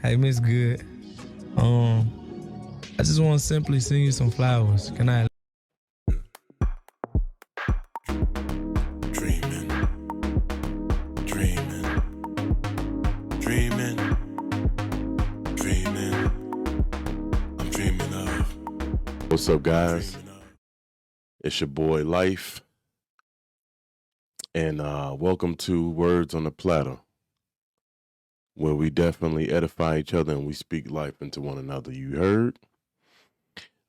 Hey, Miss Good. I just want to simply send you some flowers. Can I? Dreaming, dreaming, dreaming, dreaming. I'm dreaming of. What's up, guys? It's your boy Life, and welcome to Words on the Platter, where we definitely edify each other and we speak life into one another. You heard?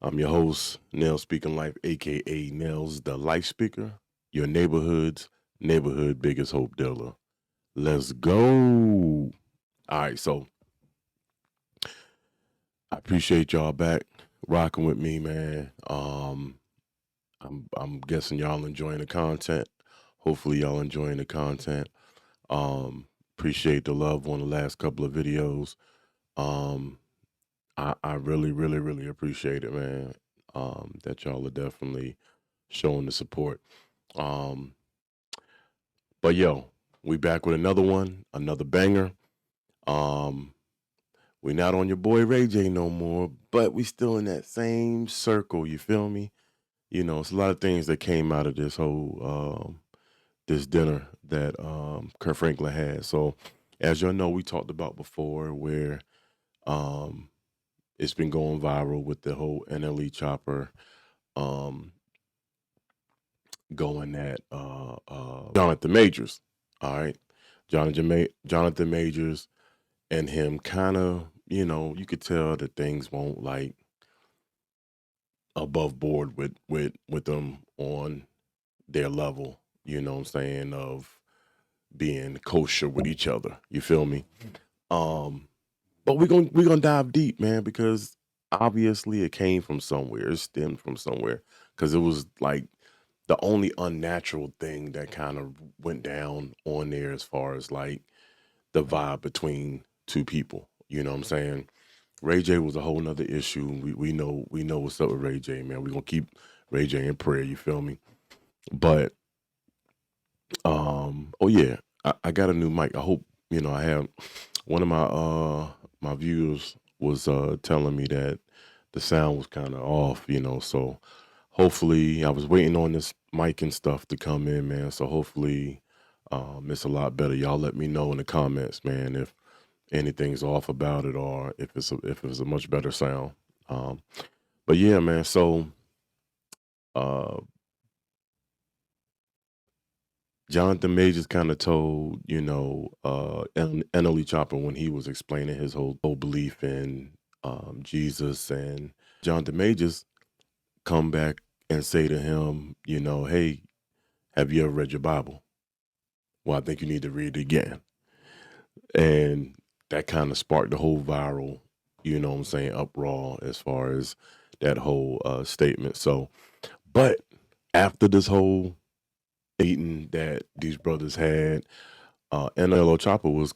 I'm your host, Nle Speaking Life, aka Nels the Life Speaker, your neighborhood's neighborhood biggest hope dealer. Let's go. All right, so I appreciate y'all back rocking with me, man. I'm guessing y'all enjoying the content. Hopefully y'all enjoying the content. Appreciate the love on the last couple of videos. I really appreciate it, man. That y'all are definitely showing the support. But yo, we back with another one, another banger. We not on your boy Ray J no more, but we still in that same circle, you feel me? You know, it's a lot of things that came out of this whole this dinner that Kurt Franklin had. So as y'all know, we talked about before where it's been going viral with the whole Nle Choppa going at Johnathan Majors. All right. Johnathan Majors and him kind of, you know, you could tell that things won't like above board with them on their level, you know what I'm saying, of being kosher with each other. You feel me? But we're gonna dive deep, man, because obviously it came from somewhere. It stemmed from somewhere. Cause it was like the only unnatural thing that kind of went down on there as far as like the vibe between two people. You know what I'm saying? Ray J was a whole nother issue. We know what's up with Ray J, man. We're gonna keep Ray J in prayer, you feel me? But oh yeah, I got a new mic. I hope, you know, I have one of my viewers was telling me that the sound was kind of off, you know, so hopefully I was waiting on this mic and stuff to come in, man. So hopefully it's a lot better. Y'all let me know in the comments, man, if anything's off about it or if it's a much better sound. But yeah, man, so Johnathan Majors kind of told, you know, Nle Choppa when he was explaining his whole belief in Jesus, and Johnathan Majors come back and say to him, you know, hey, have you ever read your Bible? Well, I think you need to read it again. And that kind of sparked the whole viral, you know what I'm saying, uproar as far as that whole statement. So, but after this whole meeting that these brothers had, Nle Choppa was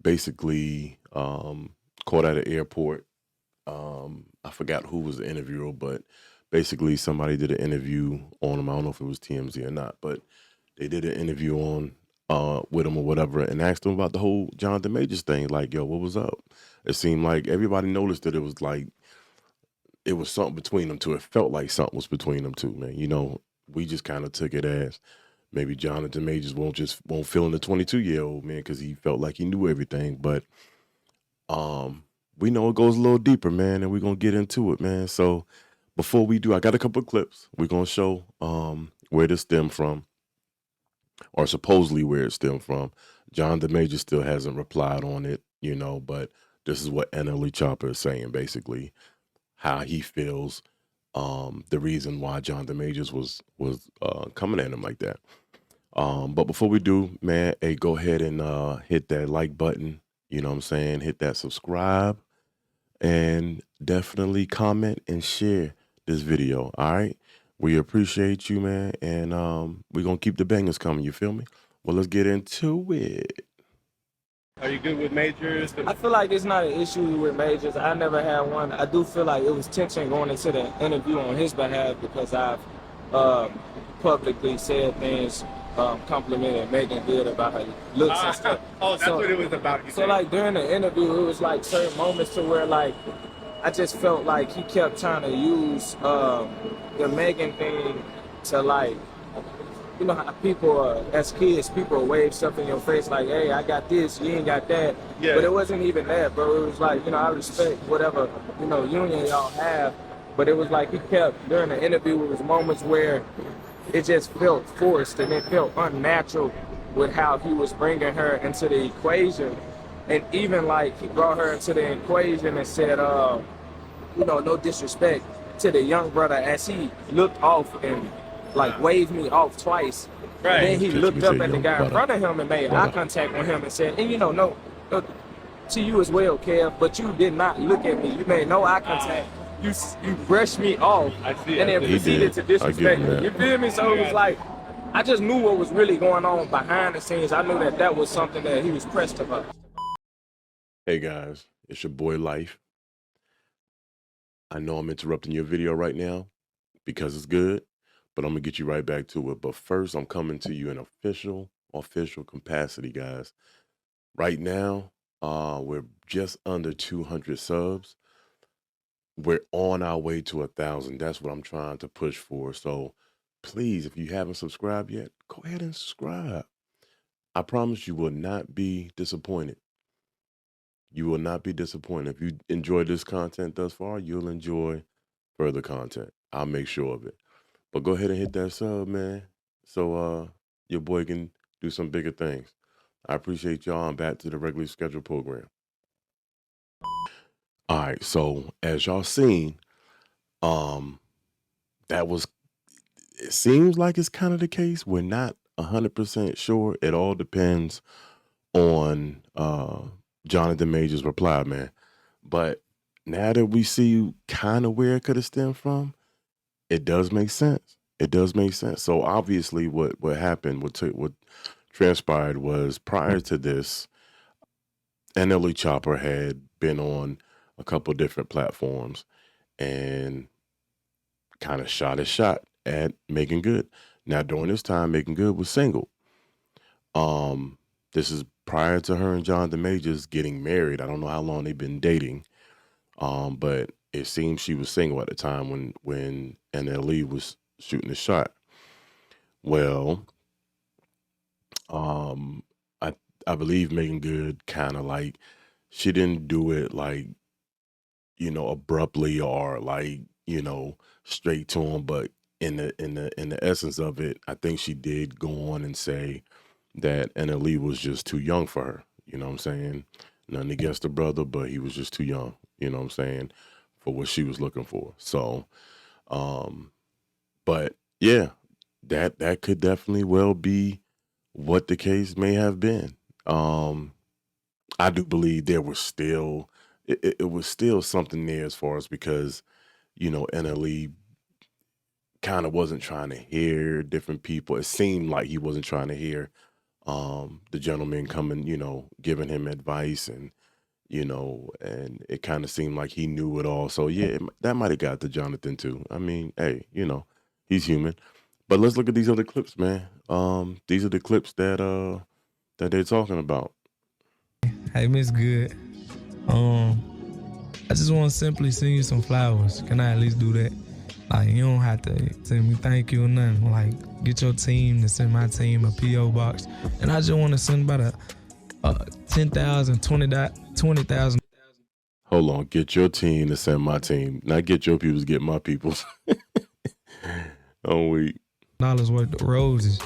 basically caught at an airport. I forgot who was the interviewer, but basically somebody did an interview on him. I don't know if it was TMZ or not, but they did an interview on with him or whatever and asked him about the whole Johnathan Majors thing. Like, yo, what was up? It seemed like everybody noticed that it was like it was something between them two. It felt like something was between them two, man. You know, we just kind of took it as maybe Johnathan Majors won't fill in the 22-year-old, man, because he felt like he knew everything. But we know it goes a little deeper, man, and we're gonna get into it, man. So before we do, I got a couple of clips. We're gonna show where this stemmed from, or supposedly where it stemmed from. Johnathan Majors still hasn't replied on it, you know, but this is what Nle Choppa is saying, basically, how he feels, the reason why Johnathan Majors was coming at him like that. But before we do, man, hey, go ahead and hit that like button, you know what I'm saying? Hit that subscribe and definitely comment and share this video, all right? We appreciate you, man, and we're going to keep the bangers coming, you feel me? Well, let's get into it. Are you good with Majors? I feel like it's not an issue with Majors. I never had one. I do feel like it was tension going into the interview on his behalf because I've publicly said things complimented Megan Good about her looks and stuff. Oh, that's what it was about. So like during the interview, it was like certain moments to where like I just felt like he kept trying to use the Megan thing to like, you know how people as kids, people wave stuff in your face like, hey, I got this, you ain't got that. Yeah. But it wasn't even that, bro. It was like, you know, I respect whatever, you know, union y'all have. But it was like he kept, during the interview, it was moments where it just felt forced and it felt unnatural with how he was bringing her into the equation. And even like he brought her into the equation and said, you know, no disrespect to the young brother as he looked off and like waved me off twice. Right. And then he looked up at the guy in front of him and made eye contact with him and said, and you know, no, to you as well, Kev, but you did not look at me. You made no eye contact. You brushed me off and then proceeded to disrespect me. You feel me? So it was like, I just knew what was really going on behind the scenes. I knew that that was something that he was pressed about. Hey guys, it's your boy Life. I know I'm interrupting your video right now because it's good, but I'm gonna get you right back to it. But first, I'm coming to you in official capacity, guys. Right now, we're just under 200 subs. We're on our way to 1,000. That's what I'm trying to push for. So please, if you haven't subscribed yet, go ahead and subscribe. I promise you will not be disappointed. You will not be disappointed. If you enjoyed this content thus far, you'll enjoy further content. I'll make sure of it. But go ahead and hit that sub, man, so your boy can do some bigger things. I appreciate y'all. I'm back to the regularly scheduled program. All right, so as y'all seen, that was, it seems like it's kind of the case. We're not 100% sure. It all depends on Johnathan Majors' reply, man. But now that we see kind of where it could have stemmed from, it does make sense. It does make sense. So obviously what happened, what transpired was prior to this, Nle Choppa had been on a couple different platforms and kind of shot his shot at Megan Good. Now during this time, Megan Good was single. This is prior to her and Johnathan Majors getting married. I don't know how long they've been dating, but it seems she was single at the time when Nle was shooting the shot. Well, I believe Megan Good kind of like, she didn't do it like, you know, abruptly or like, you know, straight to him, but in the essence of it, I think she did go on and say that Nle was just too young for her. You know what I'm saying? Nothing against the brother, but he was just too young, you know what I'm saying, for what she was looking for. So, but yeah, that could definitely well be what the case may have been. I do believe there was still, it was still something there as far as, because, you know, Nle kind of wasn't trying to hear different people. It seemed like he wasn't trying to hear the gentleman coming, you know, giving him advice, and, you know, and it kind of seemed like he knew it all. So yeah, that might have got to Johnathan too. I mean, hey, you know, he's human. But let's look at these other clips, man. These are the clips that they're talking about. Hey, Miss Good. I just want to simply send you some flowers. Can I at least do that? Like, you don't have to send me thank you or nothing. Like, get your team to send my team a P.O. box. And I just want to send about a 10,000, 20,000. Hold on, get your team to send my team. Not get your people's, get my people's. Oh, wait. $1 worth of roses.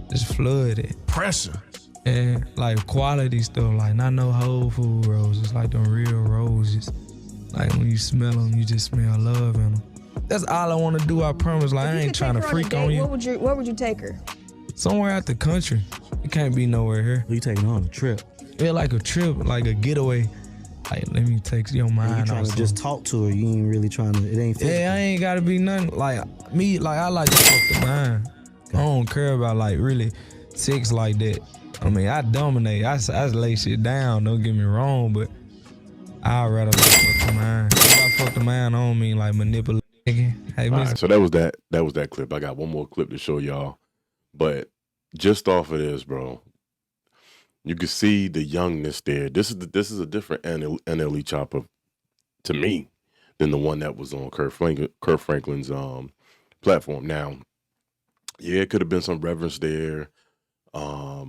Just flooded. Pressure. And like quality stuff, like not no Whole Food roses, like them real roses. Like when you smell them, you just smell love in them. That's all I want to do, I promise. Like, I ain't trying to freak on you. Where would you take her? Somewhere out the country. It can't be nowhere here. Who you taking on a trip? Yeah, like a trip, like a getaway. Like, let me take your mind. You trying to just talk to her? You ain't really trying to. It ain't. Yeah, I ain't gotta be nothing. Like me, like I like to fuck the mind. Okay. I don't care about like really sex like that. I mean, I dominate. I lay shit down. Don't get me wrong, but I'd rather like fuck the mind. If I fuck the mind, I don't mean like manipulating. Hey, All right, so that was that clip. I got one more clip to show y'all, but just off of this, bro, you can see the youngness there. This is a different Nle Choppa to me than the one that was on Kurt Franklin's platform. Now, yeah, it could have been some reverence there. I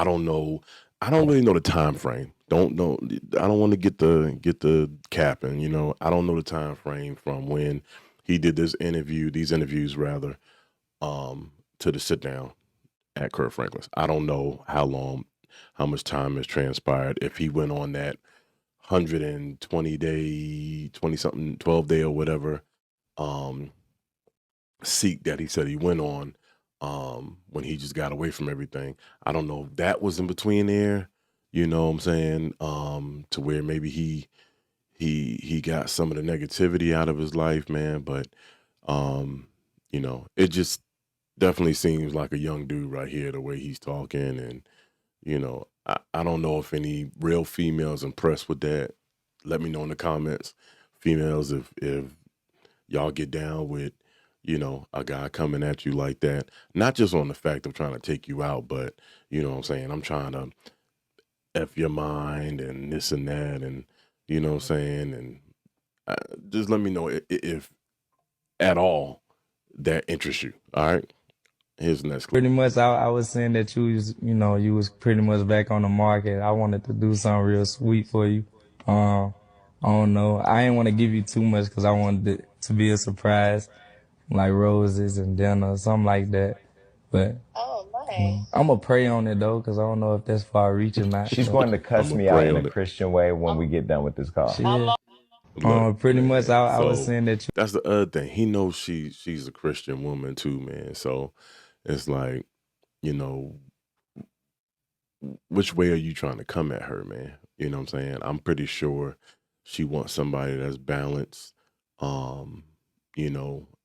don't know. I don't really know the time frame. Don't know. I don't want to get the capping. I don't know the time frame from when he did these interviews rather, to the sit down at Kurt Franklin's. I don't know how much time has transpired. If he went on that 120 day, 20 something, 12 day or whatever, seek that he said he went on, when he just got away from everything. I don't know if that was in between there, you know what I'm saying? To where maybe he got some of the negativity out of his life, man. But it just definitely seems like a young dude right here, the way he's talking. And, I don't know if any real females impressed with that. Let me know in the comments, females, if y'all get down with, a guy coming at you like that. Not just on the fact of trying to take you out, but, you know what I'm saying? I'm trying to F your mind and this and that. And, you know what I'm saying? And just let me know if at all that interests you. All right. Here's the next clip. Pretty much, I was saying that you was pretty much back on the market. I wanted to do something real sweet for you. I don't know. I didn't want to give you too much because I wanted it to be a surprise, like roses and dinner, something like that. But I'm gonna pray on it though, because I don't know if that's far reach or not. She's so. going to cuss I'ma me out pray in on a it. Christian way when we get done with this call. Yeah. Look, Pretty man, much, I was so saying that that's the other thing. He knows she's a Christian woman too, man. So it's like, which way are you trying to come at her, man? You know what I'm saying? I'm pretty sure she wants somebody that's balanced.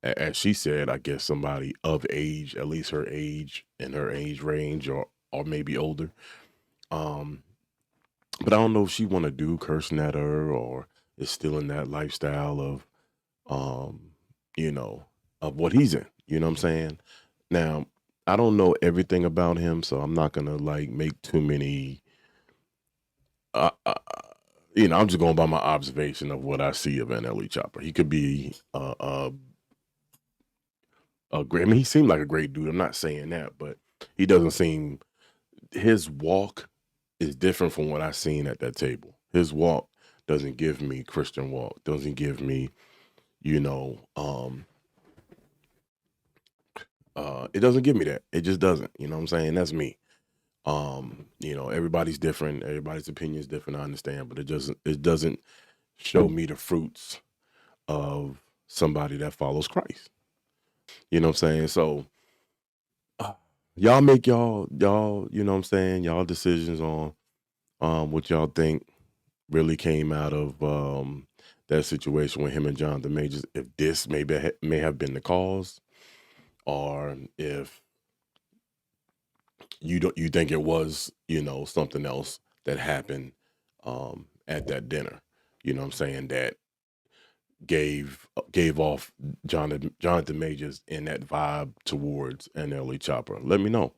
As she said, I guess somebody of age, at least her age and her age range, or maybe older. But I don't know if she want to do cursing at her, or is still in that lifestyle of, of what he's in. You know what I'm saying? Now, I don't know everything about him, so I'm not gonna make too many. I'm just going by my observation of what I see of Nle Choppa. He could be a great. I mean, he seemed like a great dude. I'm not saying that, but he doesn't seem. His walk is different from what I've seen at that table. His walk doesn't give me Christian walk. Doesn't give me, it doesn't give me that. It just doesn't. You know what I'm saying? That's me. Everybody's different. Everybody's opinion is different. I understand, but it doesn't show me the fruits of somebody that follows Christ. You know what I'm saying? So y'all make y'all, you know what I'm saying, y'all decisions on what y'all think really came out of that situation with him and Johnathan Majors. If this may have been the cause, or if you think it was, something else that happened at that dinner. You know what I'm saying? That gave off Johnathan Majors in that vibe towards Nle Choppa. Let me know.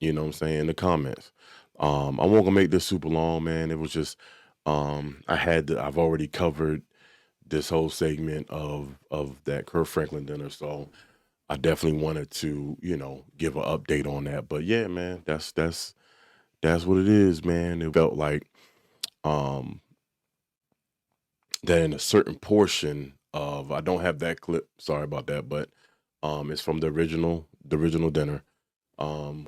You know what I'm saying, in the comments. I won't gonna make this super long, man. It was just I've already covered this whole segment of that Kurt Franklin dinner, so I definitely wanted to, give an update on that. But yeah, man, that's what it is, man. It felt like that in a certain portion of, I don't have that clip, sorry about that, but it's from the original dinner. Nle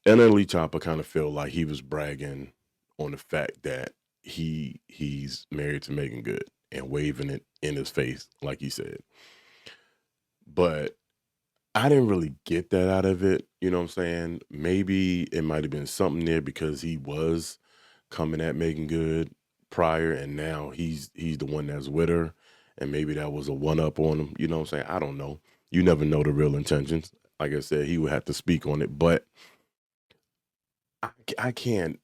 Choppa kind of felt like he was bragging on the fact that he's married to Megan Good and waving it in his face, like he said. But I didn't really get that out of it. You know what I'm saying? Maybe it might have been something there because he was coming at Megan Good prior, and now he's the one that's with her, and maybe that was a one-up on him. You know what I'm saying? I don't know. You never know the real intentions. Like I said, he would have to speak on it, but I can't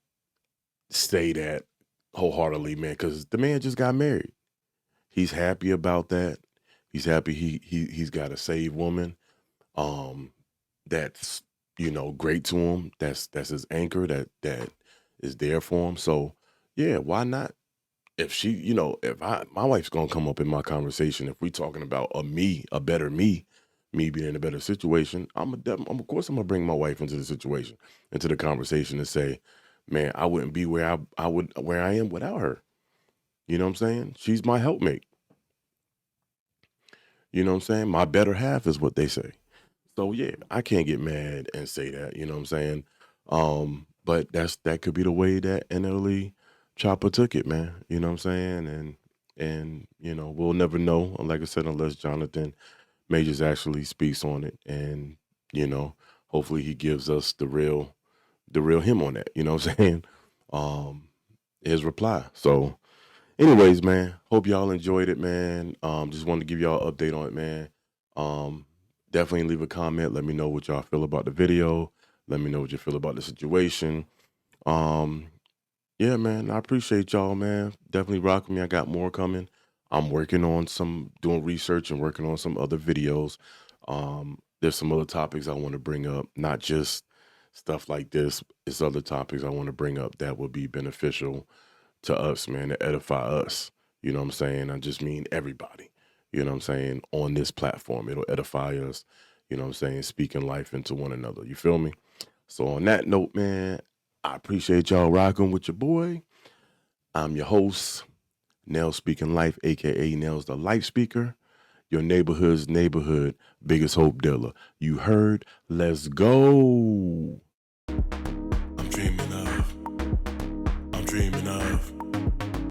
say that wholeheartedly, man, because the man just got married. He's happy about that. He's happy he's got a saved woman. that's, you know, great to him. That's his anchor that is there for him. So yeah, why not? If she, you know, if my wife's gonna come up in my conversation, if we talking about a better me being in a better situation, of course I'm gonna bring my wife into the situation, into the conversation and say, man, I wouldn't be where I am without her. You know what I'm saying? She's my helpmate. You know what I'm saying? My better half is what they say. So yeah, I can't get mad and say that, you know what I'm saying? But that could be the way that Nle Choppa took it, man. You know what I'm saying? And you know, we'll never know, like I said, unless Johnathan Majors actually speaks on it. And, you know, hopefully he gives us the real him on that, you know what I'm saying? Um, his reply. So anyways, man, hope y'all enjoyed it, man. Just wanted to give y'all an update on it, man. Um, Definitely leave a comment. Let me know what y'all feel about the video. Let me know what you feel about the situation. Um, yeah, man, I appreciate y'all, man. Definitely rock with me. I got more coming. I'm working on doing research and working on some other videos. There's some other topics I want to bring up, not just stuff like this. It's other topics I want to bring up that will be beneficial to us, man, to edify us. You know what I'm saying? I just mean everybody. You know what I'm saying? On this platform, it'll edify us. You know what I'm saying? Speaking life into one another. You feel me? So on that note, man, I appreciate y'all rocking with your boy. I'm your host, Nell Speaking Life, aka Nell's the Life Speaker, your neighborhood's neighborhood biggest hope dealer. You heard? Let's go.